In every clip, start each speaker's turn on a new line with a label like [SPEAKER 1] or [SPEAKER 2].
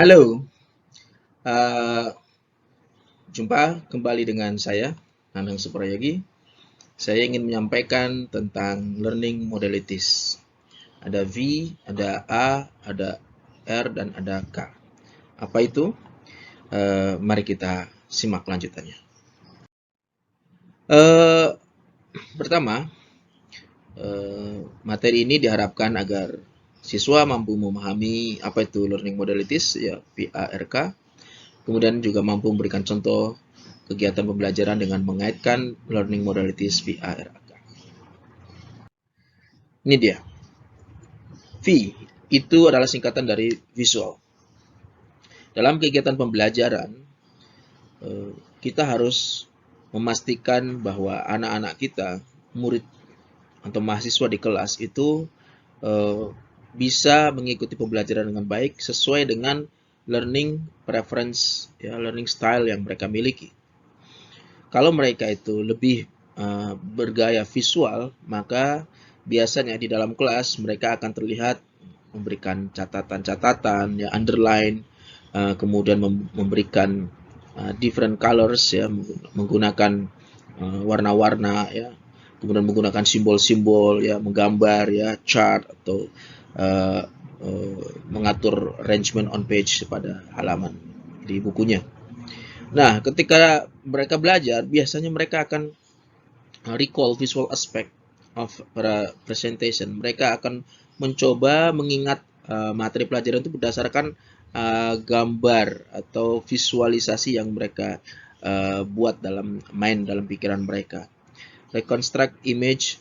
[SPEAKER 1] Halo, eee, jumpa kembali dengan saya, Nanang Suprayogi. Saya ingin menyampaikan tentang learning modalities. Ada V, ada A, ada R, dan ada K. Apa itu? Mari kita simak lanjutannya. Eee, Pertama, materi ini diharapkan agar siswa mampu memahami apa itu learning modalities, ya VARK, kemudian juga mampu memberikan contoh kegiatan pembelajaran dengan mengaitkan learning modalities VARK. Ini dia. V itu adalah singkatan dari visual. Dalam kegiatan pembelajaran, kita harus memastikan bahwa anak-anak kita, murid atau mahasiswa di kelas itu bisa mengikuti pembelajaran dengan baik sesuai dengan learning preference, ya, learning style yang mereka miliki. Kalau mereka itu lebih bergaya visual, maka biasanya di dalam kelas mereka akan terlihat memberikan catatan-catatan, ya, underline, kemudian memberikan different colors, ya, menggunakan warna-warna, ya, kemudian menggunakan simbol-simbol, ya, menggambar, ya, chart atau uh, mengatur arrangement on page pada halaman di bukunya. Nah, ketika mereka belajar, biasanya mereka akan recall visual aspect of presentation. Mereka akan mencoba mengingat materi pelajaran itu berdasarkan gambar atau visualisasi yang mereka buat dalam pikiran mereka. Reconstruct image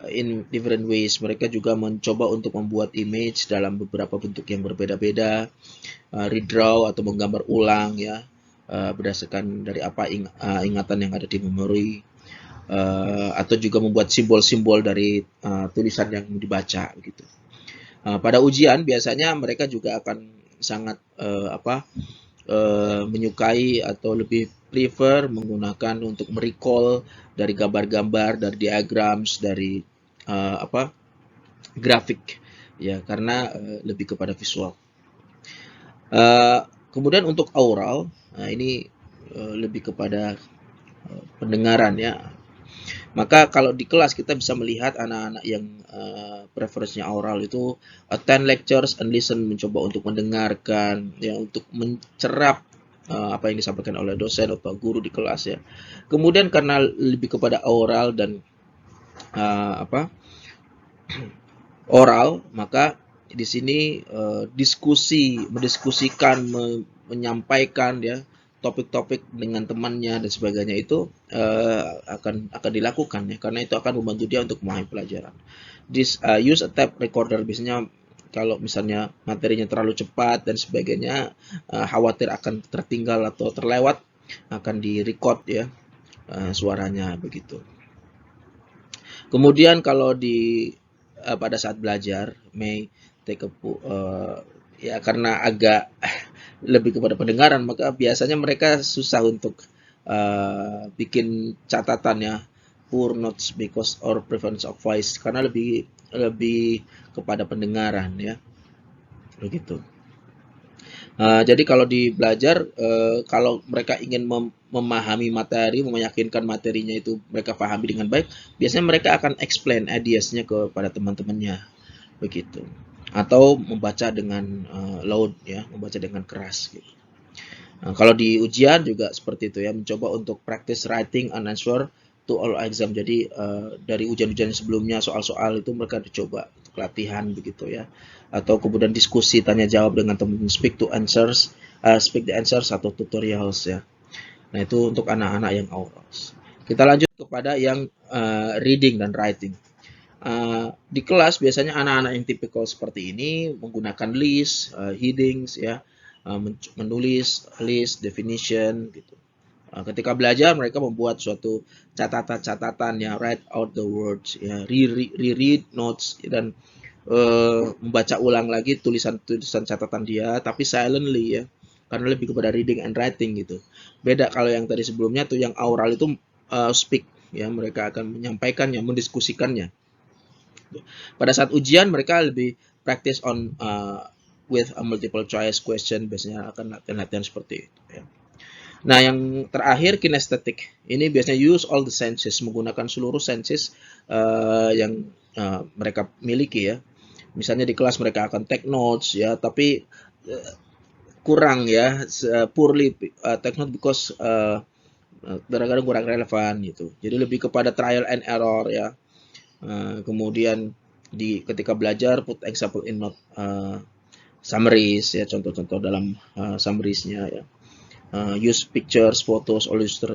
[SPEAKER 1] in different ways. Mereka juga mencoba untuk membuat image dalam beberapa bentuk yang berbeda-beda, redraw atau menggambar ulang, ya, berdasarkan dari apa ingatan yang ada di memori, atau juga membuat simbol-simbol dari tulisan yang dibaca gitu. Pada ujian biasanya mereka juga akan sangat menyukai atau lebih prefer menggunakan untuk merecall dari gambar-gambar, dari diagrams, dari grafik, ya, karena lebih kepada visual. Kemudian untuk aural, nah ini lebih kepada pendengaran, ya. Maka kalau di kelas kita bisa melihat anak-anak yang preferensinya aural itu attend lectures and listen, mencoba untuk mendengarkan, ya, untuk mencerap apa yang disampaikan oleh dosen atau guru di kelas, ya. Kemudian karena lebih kepada aural dan oral, maka di sini mendiskusikan, menyampaikan, ya, topik-topik dengan temannya dan sebagainya itu akan dilakukan, ya, karena itu akan membantu dia untuk memahami pelajaran. Use a tape recorder, biasanya kalau misalnya materinya terlalu cepat dan sebagainya, khawatir akan tertinggal atau terlewat, akan di-record, ya, suaranya begitu. Kemudian kalau pada saat belajar, may take a ya, karena agak lebih kepada pendengaran, maka biasanya mereka susah untuk bikin catatan, ya, poor notes because or preference of voice, karena lebih kepada pendengaran, ya, begitu. Jadi kalau di belajar, kalau mereka ingin memahami materi, meyakinkan materinya itu mereka pahami dengan baik, biasanya mereka akan explain ideas-nya kepada teman-temannya, begitu. Atau membaca dengan loud, ya, membaca dengan keras, gitu. Kalau di ujian juga seperti itu, ya, mencoba untuk practice writing an answer to all exam. Jadi dari ujian-ujian sebelumnya, soal-soal itu mereka dicoba untuk latihan begitu, ya. Atau kemudian diskusi tanya jawab dengan teman, speak the answers atau tutorials, ya. Nah, itu untuk anak-anak yang orals. Kita lanjut kepada yang reading dan writing. Di kelas biasanya anak-anak yang tipikal seperti ini menggunakan list, headings, ya, menulis list, definition, gitu. Ketika belajar mereka membuat suatu catatan-catatan, ya, write out the words, ya, reread notes, dan membaca ulang lagi tulisan-tulisan catatan dia, tapi silently, ya, karena lebih kepada reading and writing gitu. Beda kalau yang tadi sebelumnya tuh yang aural itu speak, ya, mereka akan menyampaikannya, mendiskusikannya. Pada saat ujian mereka lebih practice on with a multiple choice question, biasanya akan latihan-latihan seperti itu ya. Nah, yang terakhir kinesthetic. Ini biasanya use all the senses, menggunakan seluruh senses yang mereka miliki ya. Misalnya di kelas mereka akan take notes ya, tapi kurang ya, poorly take note because kadang-kadang kurang relevan gitu. Jadi lebih kepada trial and error ya. Kemudian ketika belajar put example in note summaries ya, contoh-contoh dalam summaries-nya ya. Use pictures, photos,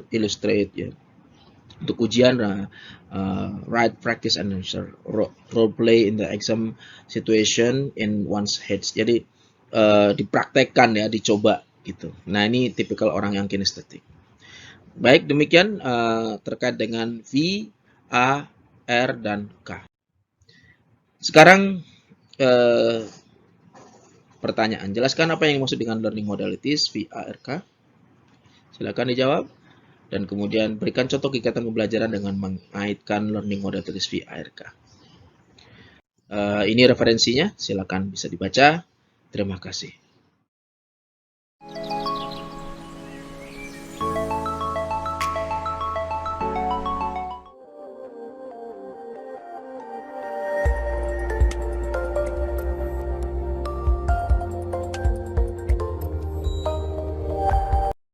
[SPEAKER 1] illustrate ya. Untuk ujian, write, practice, and answer. Role play in the exam situation in one's heads. Jadi dipraktekkan ya, dicoba gitu. Nah, ini tipikal orang yang kinestetik. Baik, demikian terkait dengan V, A, R, dan K. Sekarang pertanyaan, jelaskan apa yang dimaksud dengan learning modalities V, A, R, K. Silakan dijawab. Dan kemudian berikan contoh kegiatan pembelajaran dengan mengaitkan learning modalities V, A, R, K. Ini referensinya, silakan bisa dibaca. Terima kasih.